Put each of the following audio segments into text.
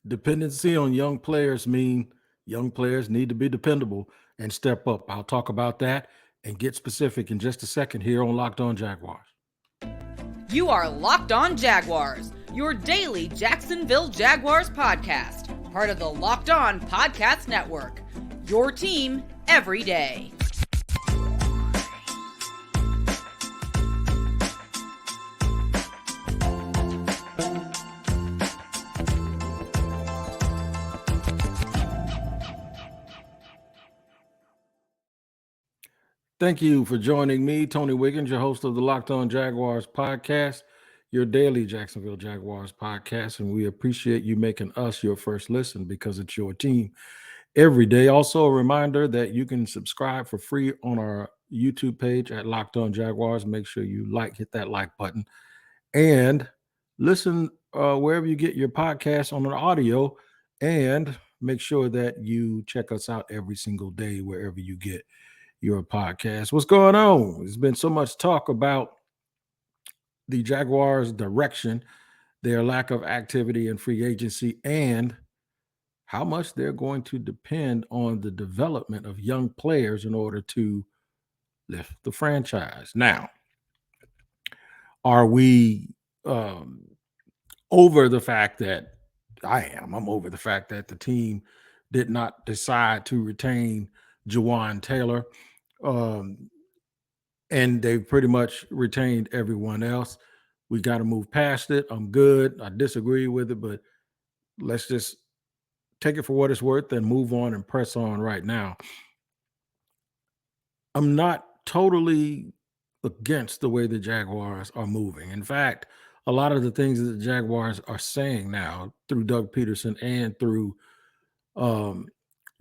Dependency on young players mean young players need to be dependable and step up. I'll talk about that and get specific in just a second here on Locked On Jaguars. You are Locked On Jaguars, your daily Jacksonville Jaguars podcast, part of the Locked On Podcast Network, your team every day. Thank you for joining me, Tony Wiggins, your host of the Locked On Jaguars podcast, your daily Jacksonville Jaguars podcast, and we appreciate you making us your first listen because it's your team every day. Also, a reminder that you can subscribe for free on our YouTube page at Locked On Jaguars. Make sure you hit that like button, and listen wherever you get your podcast on an audio, and make sure that you check us out every single day wherever you get your podcast. What's going on? There's been so much talk about the Jaguars' direction, their lack of activity in free agency, and how much they're going to depend on the development of young players in order to lift the franchise. Now, are we over the fact that I'm over the fact that the team did not decide to retain Jawan Taylor? And they've pretty much retained everyone else. We got to move past it. I'm good. I disagree with it, but let's just take it for what it's worth and move on and press on right now. I'm not totally against the way the Jaguars are moving. In fact, a lot of the things that the Jaguars are saying now through Doug Peterson and through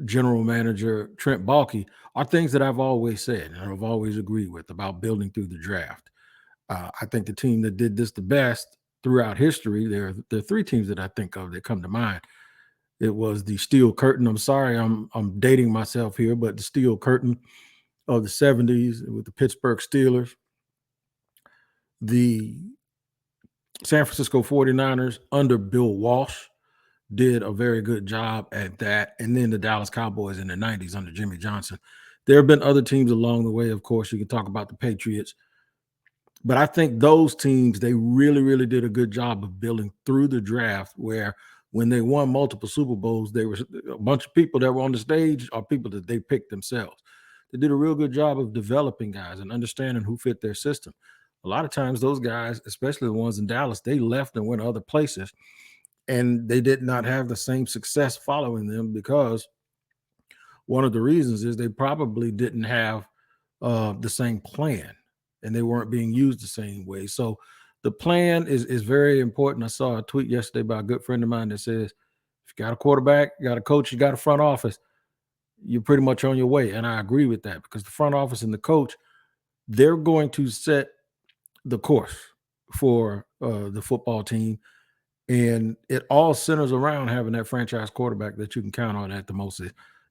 general manager Trent Baalke are things that I've always said and I've always agreed with about building through the draft. I think the team that did this the best throughout history, there are three teams that I think of that come to mind. It was the Steel Curtain. I'm sorry, I'm dating myself here, but the Steel Curtain of the 70s with the Pittsburgh Steelers, the San Francisco 49ers under Bill Walsh did a very good job at that. And then the Dallas Cowboys in the 90s under Jimmy Johnson. There have been other teams along the way. Of course, you can talk about the Patriots. But I think those teams, they really, really did a good job of building through the draft where when they won multiple Super Bowls, they were a bunch of people that were on the stage are people that they picked themselves. They did a real good job of developing guys and understanding who fit their system. A lot of times those guys, especially the ones in Dallas, they left and went other places. And they did not have the same success following them because one of the reasons is they probably didn't have the same plan and they weren't being used the same way. So the plan is very important. I saw a tweet yesterday by a good friend of mine that says, if you got a quarterback, you got a coach, you got a front office, you're pretty much on your way. And I agree with that because the front office and the coach, they're going to set the course for the football team. And it all centers around having that franchise quarterback that you can count on at the most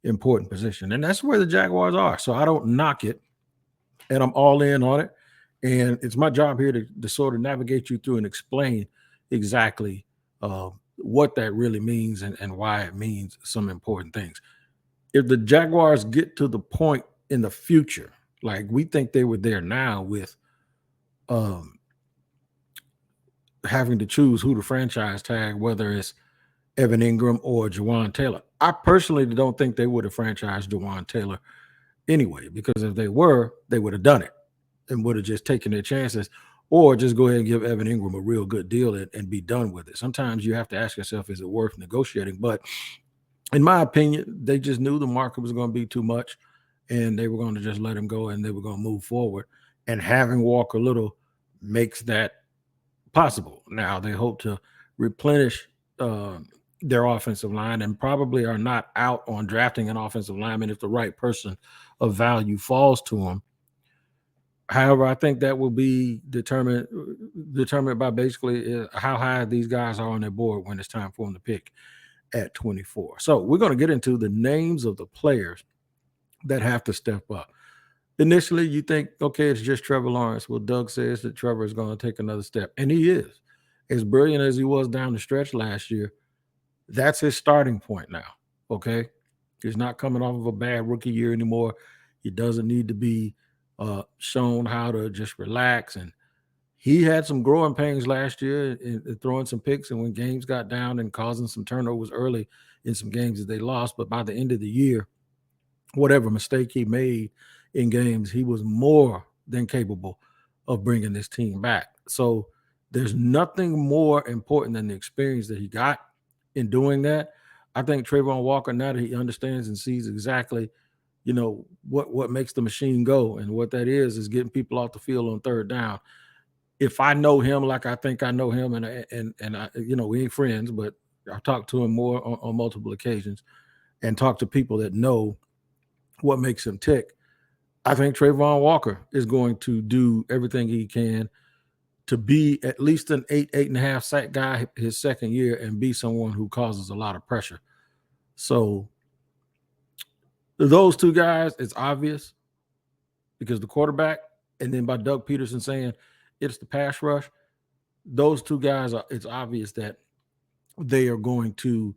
important position. And that's where the Jaguars are. So I don't knock it, and I'm all in on it. And it's my job here to sort of navigate you through and explain exactly what that really means and why it means some important things. If the Jaguars get to the point in the future, like we think they were there now with having to choose who to franchise tag, whether it's Evan Ingram or Jawan Taylor. I personally don't think they would have franchised Jawan Taylor anyway, because if they were, they would have done it and would have just taken their chances or just go ahead and give Evan Ingram a real good deal and be done with it. Sometimes you have to ask yourself, is it worth negotiating? But in my opinion, they just knew the market was going to be too much and they were going to just let him go and they were going to move forward. And having Walker Little makes that possible. Now they hope to replenish their offensive line and probably are not out on drafting an offensive lineman if the right person of value falls to them. However, I think that will be determined by basically how high these guys are on their board when it's time for them to pick at 24. So we're going to get into the names of the players that have to step up. Initially, you think, okay, it's just Trevor Lawrence. Well, Doug says that Trevor is going to take another step, and he is. As brilliant as he was down the stretch last year, That's his starting point now. Okay. He's not coming off of a bad rookie year anymore. He doesn't need to be shown how to just relax. And he had some growing pains last year in throwing some picks and when games got down and causing some turnovers early in some games that they lost. But by the end of the year, whatever mistake he made in games, he was more than capable of bringing this team back. So there's nothing more important than the experience that he got in doing that. I think Trayvon Walker, now that he understands and sees exactly, what makes the machine go, and what that is getting people off the field on third down. If I know him like I think I know him, and I, we ain't friends, but I've talked to him more on multiple occasions, and talked to people that know what makes him tick. I think Trayvon Walker is going to do everything he can to be at least an 8.5 sack guy his second year and be someone who causes a lot of pressure. So those two guys, it's obvious because the quarterback, and then by Doug Peterson saying it's the pass rush, those two guys, it's obvious that they are going to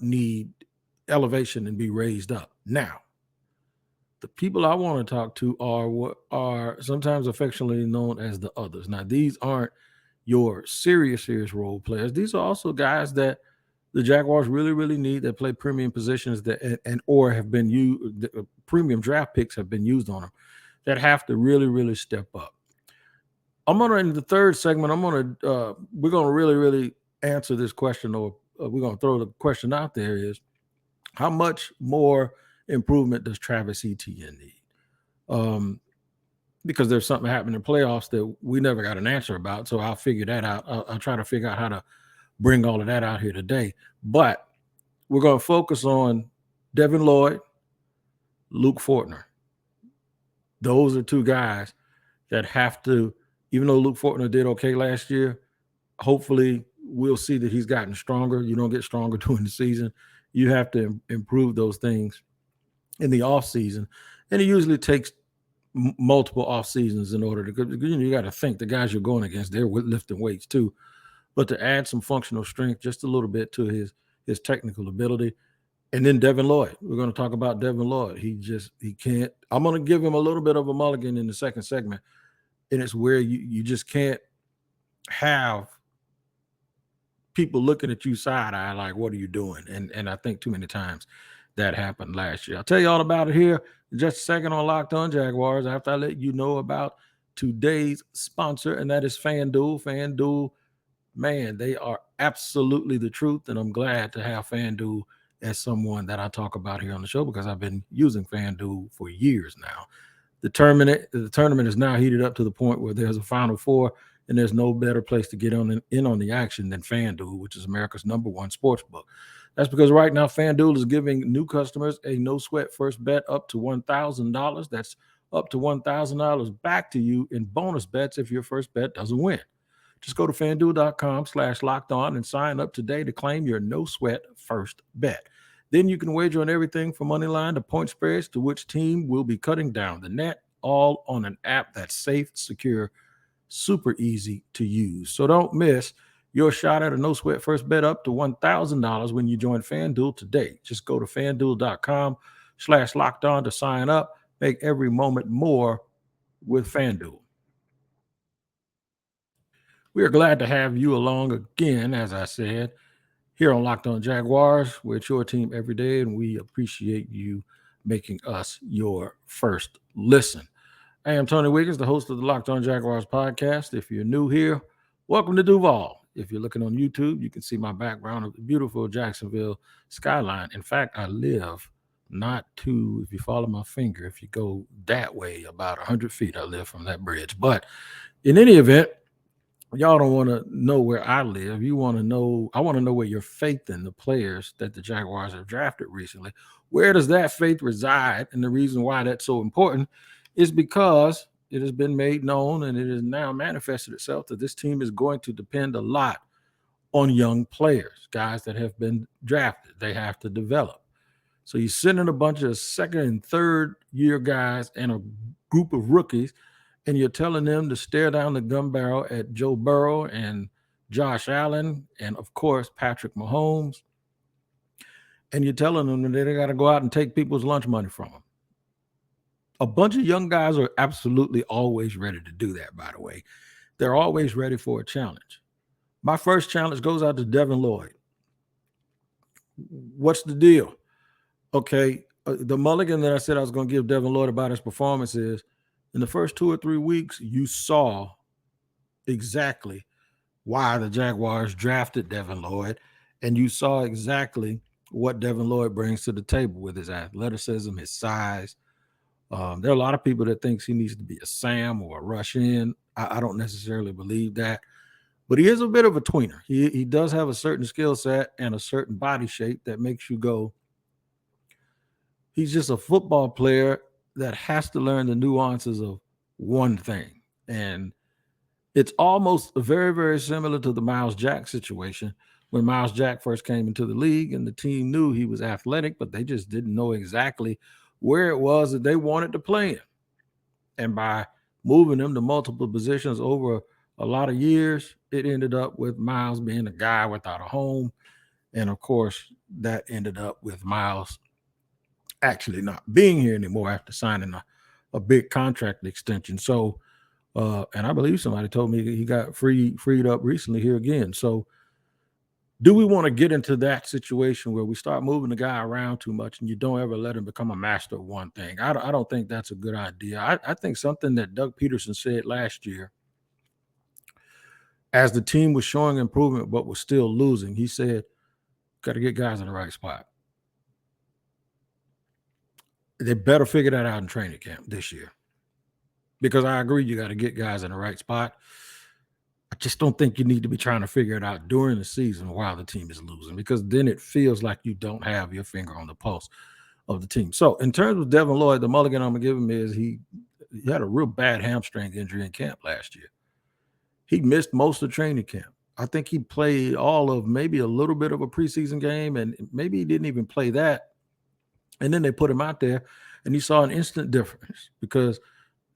need elevation and be raised up. Now, the people I want to talk to are what are sometimes affectionately known as the others. Now, these aren't your serious role players. These are also guys that the Jaguars really, really need, that play premium positions that or have been used. Premium draft picks have been used on them, that have to really, really step up. In the third segment, we're gonna really, really answer this question, or we're gonna throw the question out there: is how much more improvement does Travis Etienne need? Because there's something happening in playoffs that we never got an answer about. So I'll figure that out. I'll try to figure out how to bring all of that out here today. But we're going to focus on Devin Lloyd, Luke Fortner. Those are two guys that have to, even though Luke Fortner did okay last year, hopefully we'll see that he's gotten stronger. You don't get stronger during the season. You have to improve those things in the off season, and it usually takes multiple off seasons in order to. You got to think the guys you're going against, they're lifting weights too, but to add some functional strength just a little bit to his technical ability. And then Devin Lloyd, we're going to talk about Devin Lloyd. He can't. I'm going to give him a little bit of a mulligan in the second segment, and it's where you just can't have people looking at you side eye like, what are you doing? And I think too many times that happened last year. I'll tell you all about it here in just a second on Locked On Jaguars after I let you know about today's sponsor, and that is FanDuel. FanDuel, man, they are absolutely the truth, and I'm glad to have FanDuel as someone that I talk about here on the show because I've been using FanDuel for years now. The tournament is now heated up to the point where there's a Final Four, and there's no better place to get in on the action than FanDuel, which is America's #1 sports book. That's because right now FanDuel is giving new customers a no-sweat first bet up to $1,000. That's up to $1,000 back to you in bonus bets if your first bet doesn't win. Just go to FanDuel.com/lockedon and sign up today to claim your no-sweat first bet. Then you can wager on everything from money line to point spreads to which team will be cutting down the net, all on an app that's safe, secure, super easy to use. So don't miss your shot at a no-sweat first bet up to $1,000 when you join FanDuel today. Just go to FanDuel.com/lockedon to sign up. Make every moment more with FanDuel. We are glad to have you along again, as I said, here on Locked On Jaguars. We're your team every day, and we appreciate you making us your first listen. I am Tony Wiggins, the host of the Locked On Jaguars podcast. If you're new here, welcome to Duval. If you're looking on YouTube, you can see my background of the beautiful Jacksonville skyline. In fact, I live if you follow my finger, if you go that way about 100 feet, I live from that bridge. But in any event, y'all don't want to know where I live. I want to know where your faith in the players that the Jaguars have drafted recently, where does that faith reside? And the reason why that's so important is because it has been made known and it has now manifested itself that this team is going to depend a lot on young players, guys that have been drafted. They have to develop. So you send in a bunch of second and third year guys and a group of rookies, and you're telling them to stare down the gun barrel at Joe Burrow and Josh Allen and, of course, Patrick Mahomes. and you're telling them that they got to go out and take people's lunch money from them. A bunch of young guys are absolutely always ready to do that, by the way. They're always ready for a challenge. My first challenge goes out to Devin Lloyd. What's the deal? Okay, the mulligan that I said I was going to give Devin Lloyd about his performance is in the first 2 or 3 weeks, you saw exactly why the Jaguars drafted Devin Lloyd, and you saw exactly what Devin Lloyd brings to the table with his athleticism, his size. There are a lot of people that thinks he needs to be a Sam or a rush in. I don't necessarily believe that, but he is a bit of a tweener. He does have a certain skill set and a certain body shape that makes you go, he's just a football player that has to learn the nuances of one thing. And it's almost very, very similar to the Miles Jack situation when Miles Jack first came into the league and the team knew he was athletic, but they just didn't know exactly where it was that they wanted to play in. And by moving him to multiple positions over a lot of years, it ended up with Miles being a guy without a home. And of course, that ended up with Miles actually not being here anymore after signing a big contract extension. So, and I believe somebody told me he got freed up recently here again. So do we want to get into that situation where we start moving the guy around too much and you don't ever let him become a master of one thing? I don't think that's a good idea. I think something that Doug Peterson said last year, as the team was showing improvement but was still losing, he said, got to get guys in the right spot. They better figure that out in training camp this year. Because I agree, you got to get guys in the right spot. I just don't think you need to be trying to figure it out during the season while the team is losing, because then it feels like you don't have your finger on the pulse of the team. So in terms of Devin Lloyd, the mulligan I'm going to give him is he had a real bad hamstring injury in camp last year. He missed most of training camp. I think he played all of maybe a little bit of a preseason game, and maybe he didn't even play that. And then they put him out there, and he saw an instant difference because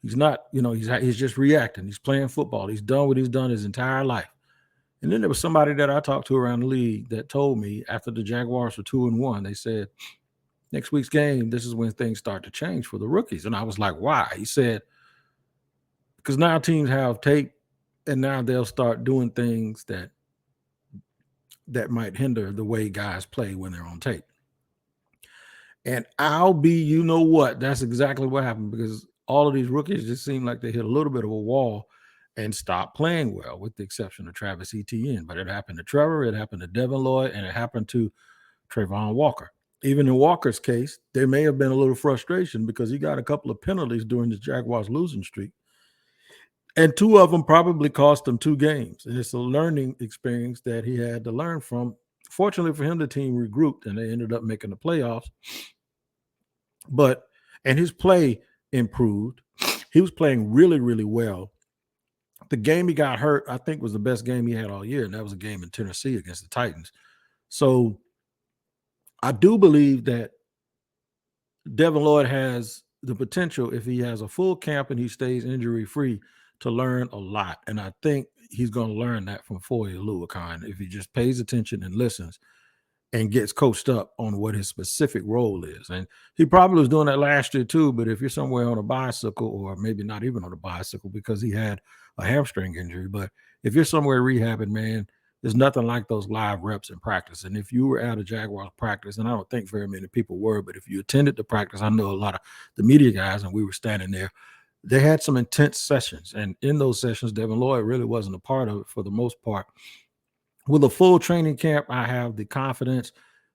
he's not, he's just reacting. He's playing football. He's done what he's done his entire life. And then there was somebody that I talked to around the league that told me after the Jaguars were 2-1, they said, next week's game, this is when things start to change for the rookies. And I was like, why? He said, because now teams have tape, and now they'll start doing things that might hinder the way guys play when they're on tape. And that's exactly what happened, because all of these rookies just seem like they hit a little bit of a wall and stopped playing well, with the exception of Travis Etienne. But it happened to Trevor, it happened to Devin Lloyd, and it happened to Trayvon Walker. Even in Walker's case, there may have been a little frustration because he got a couple of penalties during the Jaguars losing streak. And 2 of them probably cost him 2 games. And it's a learning experience that he had to learn from. Fortunately for him, the team regrouped and they ended up making the playoffs. And his play improved. He was playing really, really well. The game he got hurt, I think, was the best game he had all year, and that was a game in Tennessee against the Titans. So I do believe that Devin Lloyd has the potential, if he has a full camp and he stays injury-free, to learn a lot. And I think he's going to learn that from Foye Oluokun if he just pays attention and listens and gets coached up on what his specific role is. And he probably was doing that last year too, but if you're somewhere on a bicycle, or maybe not even on a bicycle because he had a hamstring injury, but if you're somewhere rehabbing, man, there's nothing like those live reps in practice. And if you were at a Jaguars practice, and I don't think very many people were, but if you attended the practice, I know a lot of the media guys, and we were standing there, they had some intense sessions. And in those sessions, Devin Lloyd really wasn't a part of it for the most part. With a full training camp, I have the confidence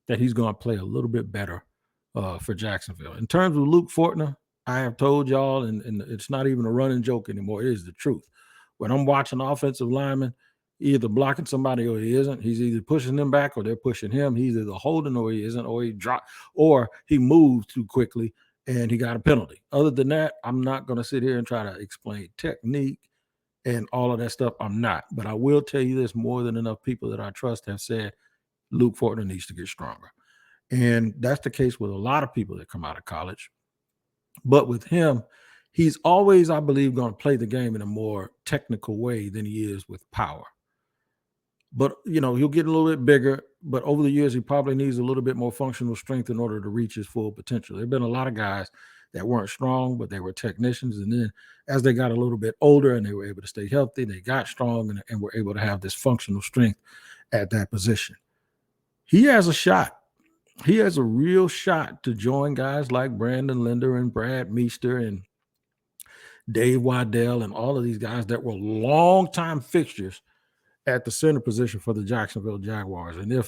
that he's going to play a little bit better for Jacksonville. In terms of Luke Fortner, I have told y'all, and it's not even a running joke anymore. It is the truth. When I'm watching offensive linemen, either blocking somebody or he isn't. He's either pushing them back or they're pushing him. He's either holding or he isn't, or he dropped, or he moved too quickly and he got a penalty. Other than that, I'm not going to sit here and try to explain technique and all of that stuff. I'm not. But I will tell you this, more than enough people that I trust have said Luke Fortner needs to get stronger. And that's the case with a lot of people that come out of college. But with him, he's always, I believe, going to play the game in a more technical way than he is with power. but he'll get a little bit bigger. But over the years, he probably needs a little bit more functional strength in order to reach his full potential. There have been a lot of guys that weren't strong, but they were technicians. And then as they got a little bit older and they were able to stay healthy, they got strong and were able to have this functional strength at that position. He has a shot. He has a real shot to join guys like Brandon Linder and Brad Meester and Dave Waddell and all of these guys that were longtime fixtures at the center position for the Jacksonville Jaguars. And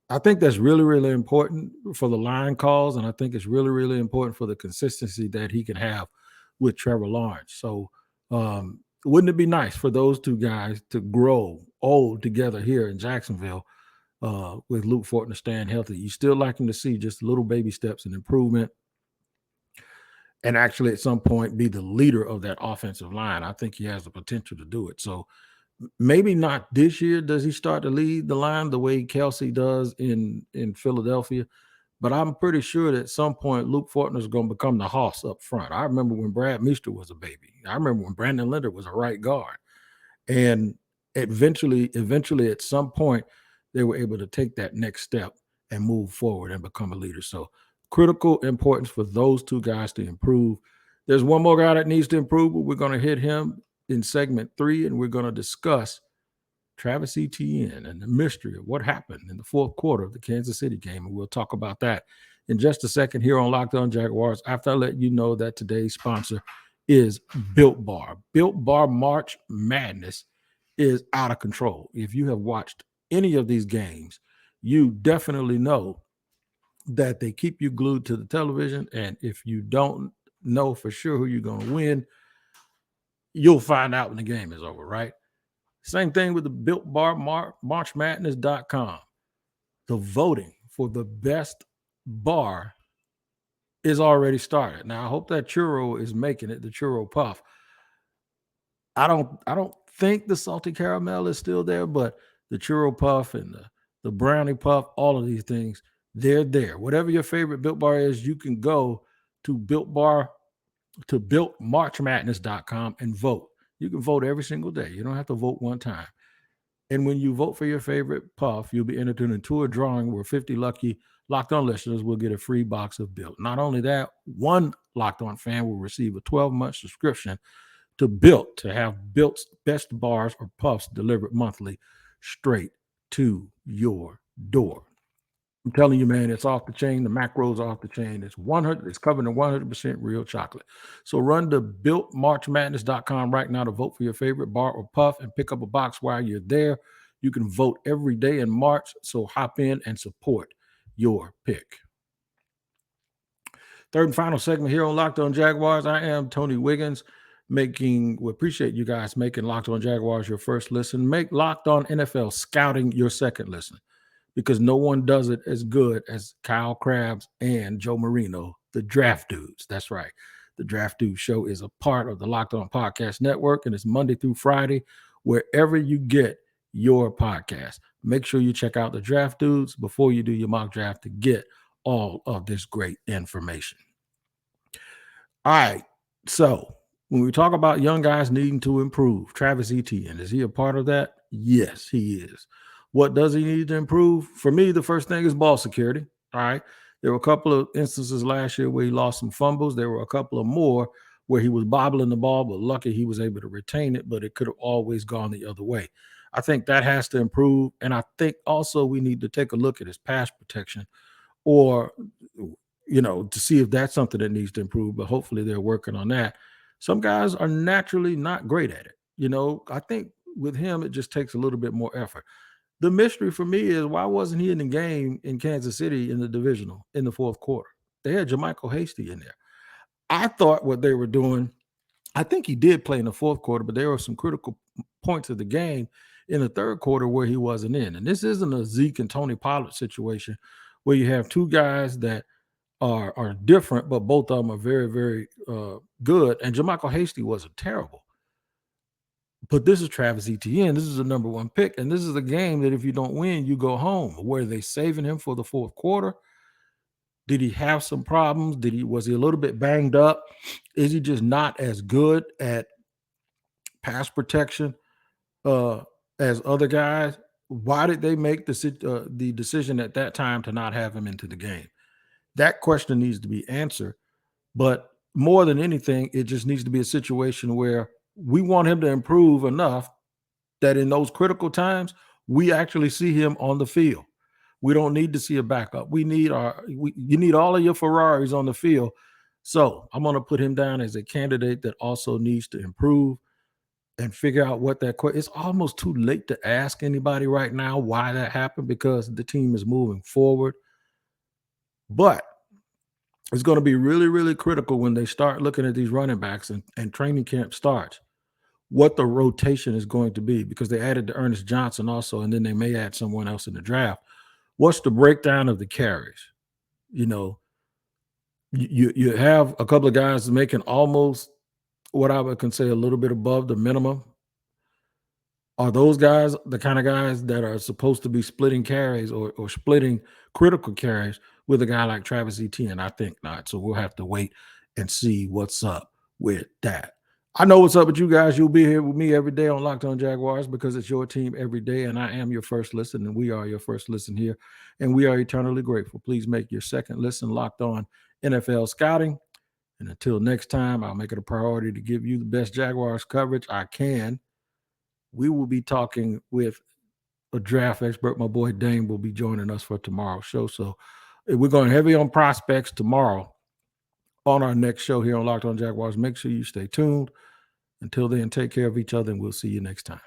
I think that's really, really important for the line calls, and I think it's really, really important for the consistency that he can have with Trevor Lawrence. So wouldn't it be nice for those two guys to grow old together here in Jacksonville with Luke Fortner staying healthy? You still like him to see just little baby steps and improvement and actually at some point be the leader of that offensive line. I think he has the potential to do it. So maybe not this year does he start to lead the line the way Kelsey does in Philadelphia, but I'm pretty sure that at some point Luke Fortner is going to become the hoss up front. I remember when Brad Meester was a baby. I remember when Brandon Linder was a right guard. And eventually at some point, they were able to take that next step and move forward and become a leader. So critical importance for those two guys to improve. There's one more guy that needs to improve, but we're going to hit him in segment 3, and we're going to discuss Travis Etienne and the mystery of what happened in the fourth quarter of the Kansas City game. And we'll talk about that in just a second here on Locked On Jaguars after I let you know that today's sponsor is Built Bar. Built Bar March Madness is out of control. If you have watched any of these games, you definitely know that they keep you glued to the television. And if you don't know for sure who you're going to win, you'll find out when the game is over, right? Same thing with the Built Bar MarchMadness.com. The voting for the best bar is already started. Now, I hope that churro is making it, the churro puff. I don't think the salty caramel is still there, but the churro puff and the brownie puff, all of these things, they're there. Whatever your favorite Built Bar is, you can go to BuiltMarchMadness.com and vote. You can vote every single day. You don't have to vote one time. And when you vote for your favorite puff, you'll be entered into a drawing where 50 lucky Locked On listeners will get a free box of Built. Not only that, one Locked On fan will receive a 12-month subscription to Built to have Built's best bars or puffs delivered monthly straight to your door. I'm telling you, man, it's off the chain. The macros are off the chain. It's covered in 100% real chocolate. So run to BuiltMarchMadness.com right now to vote for your favorite bar or puff and pick up a box while you're there. You can vote every day in March, so hop in and support your pick. Third and final segment here on Locked On Jaguars. I am Tony Wiggins. We appreciate you guys making Locked On Jaguars your first listen. Make Locked On NFL Scouting your second listen, because no one does it as good as Kyle Krabs and Joe Marino, the Draft Dudes. That's right. The Draft Dudes show is a part of the Locked On Podcast Network, and it's Monday through Friday, wherever you get your podcast. Make sure you check out the Draft Dudes before you do your mock draft to get all of this great information. All right. So when we talk about young guys needing to improve, Travis Etienne, is he a part of that? Yes, he is. What does he need to improve? For me, the first thing is ball security. All right. There were a couple of instances last year where he lost some fumbles. There were a couple of more where he was bobbling the ball, but lucky he was able to retain it, but it could have always gone the other way. I think that has to improve. And I think also we need to take a look at his pass protection or, to see if that's something that needs to improve, but hopefully they're working on that. Some guys are naturally not great at it. I think with him, it just takes a little bit more effort. The mystery for me is, why wasn't he in the game in Kansas City in the divisional in the fourth quarter? They had Jermichael Hasty in there. I thought what they were doing, I think he did play in the fourth quarter, but there were some critical points of the game in the third quarter where he wasn't in. And this isn't a Zeke and Tony Pollard situation where you have two guys that are different, but both of them are very, very good. And Jermichael Hasty wasn't terrible. But this is Travis Etienne. This is the number one pick. And this is a game that if you don't win, you go home. Were they saving him for the fourth quarter? Did he have some problems? Was he a little bit banged up? Is he just not as good at pass protection as other guys? Why did they make the decision at that time to not have him into the game? That question needs to be answered. But more than anything, it just needs to be a situation where we want him to improve enough that in those critical times, we actually see him on the field. We don't need to see a backup. You need all of your Ferraris on the field. So I'm going to put him down as a candidate that also needs to improve and figure out what it's almost too late to ask anybody right now why that happened because the team is moving forward. But it's going to be really, really critical when they start looking at these running backs and training camp starts, what the rotation is going to be, because they added to Ernest Johnson also, and then they may add someone else in the draft. What's the breakdown of the carries? You have a couple of guys making almost what I would consider a little bit above the minimum. Are those guys the kind of guys that are supposed to be splitting carries or splitting critical carries with a guy like Travis Etienne? I think not. So we'll have to wait and see what's up with that. I know what's up with you guys. You'll be here with me every day on Locked On Jaguars because it's your team every day, and I am your first listen, and we are your first listen here, and we are eternally grateful. Please make your second listen Locked On NFL Scouting. And until next time, I'll make it a priority to give you the best Jaguars coverage I can. We will be talking with a draft expert. My boy Dane will be joining us for tomorrow's show. So we're going heavy on prospects tomorrow on our next show here on Locked On Jaguars. Make sure you stay tuned. Until then, take care of each other, and we'll see you next time.